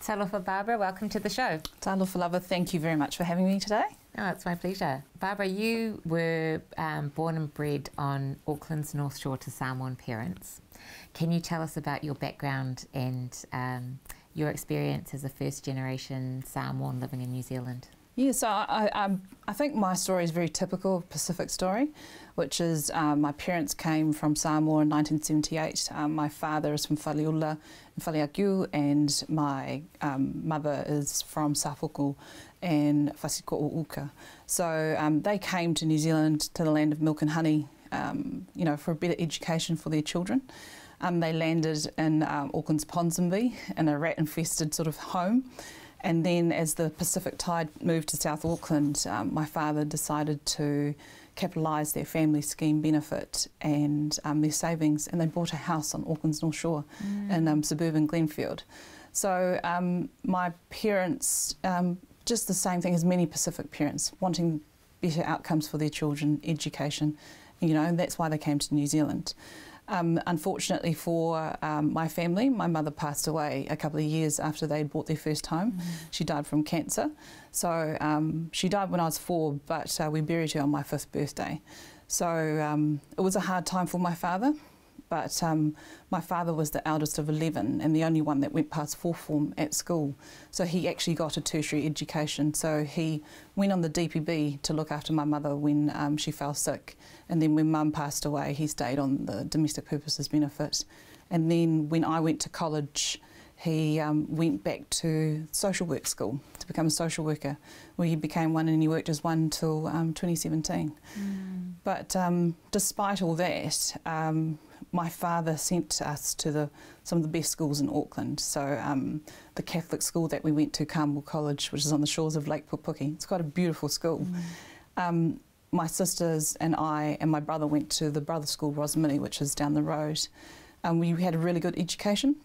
Talofa Barbara, welcome to the show. Talofa Lava, thank you very much for having me today. Oh, it's my pleasure. Barbara, you were born and bred on Auckland's North Shore to Samoan parents. Can you tell us about your background and your experience as a first-generation Samoan living in New Zealand? Yeah, so I think my story is very typical of Pacific story, which is my parents came from Samoa in 1978. My father is from Whaliula in Whaliakiu, and my mother is from Safoko and Fasiko'uka. So they came to New Zealand, to the land of milk and honey, you know, for a better education for their children. They landed in Auckland's Ponsonby in a rat-infested sort of home. And then as the Pacific tide moved to South Auckland, my father decided to capitalise their family scheme benefit and their savings, and they bought a house on Auckland's North Shore in suburban Glenfield. So my parents, just the same thing as many Pacific parents, wanting better outcomes for their children, education, you know, and that's why they came to New Zealand. Unfortunately for my family, my mother passed away a couple of years after they'd bought their first home. She died from cancer. So she died when I was 4, but we buried her on my 5th birthday. So it was a hard time for my father, but my father was the eldest of 11 and the only one that went past 4th form at school. So he actually got a tertiary education. So he went on the DPB to look after my mother when she fell sick. And then when Mum passed away, he stayed on the domestic purposes benefit. And then when I went to college, he went back to social work school to become a social worker, where he became one, and he worked as one till 2017. But despite all that, my father sent us to some of the best schools in Auckland. So the Catholic school that we went to, Carmel College, which is on the shores of Lake Pupuki. It's quite a beautiful school. My sisters and I and my brother went to the brother school, Rosamini, which is down the road. We had a really good education.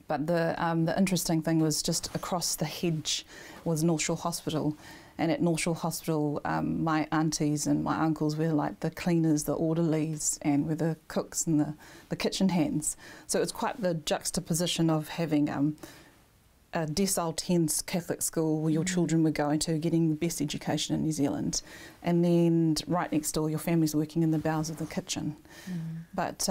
But the interesting thing was just across the hedge was North Shore Hospital. And at North Shore Hospital, my aunties and my uncles were like the cleaners, the orderlies, and were the cooks and the kitchen hands. So it was quite the juxtaposition of having a decile 10s Catholic school where your children were going to, getting the best education in New Zealand. And then right next door, your family's working in the bowels of the kitchen. But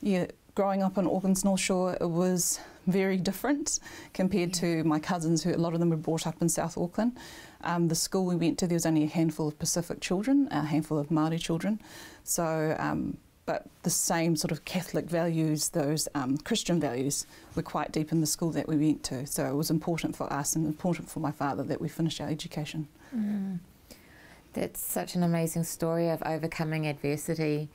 yeah, growing up on Auckland's North Shore, it was very different compared to my cousins, who a lot of them were brought up in South Auckland. The school we went to, there was only a handful of Pacific children, a handful of Māori children. So, but the same sort of Catholic values, those Christian values, were quite deep in the school that we went to. So it was important for us and important for my father that we finished our education. That's such an amazing story of overcoming adversity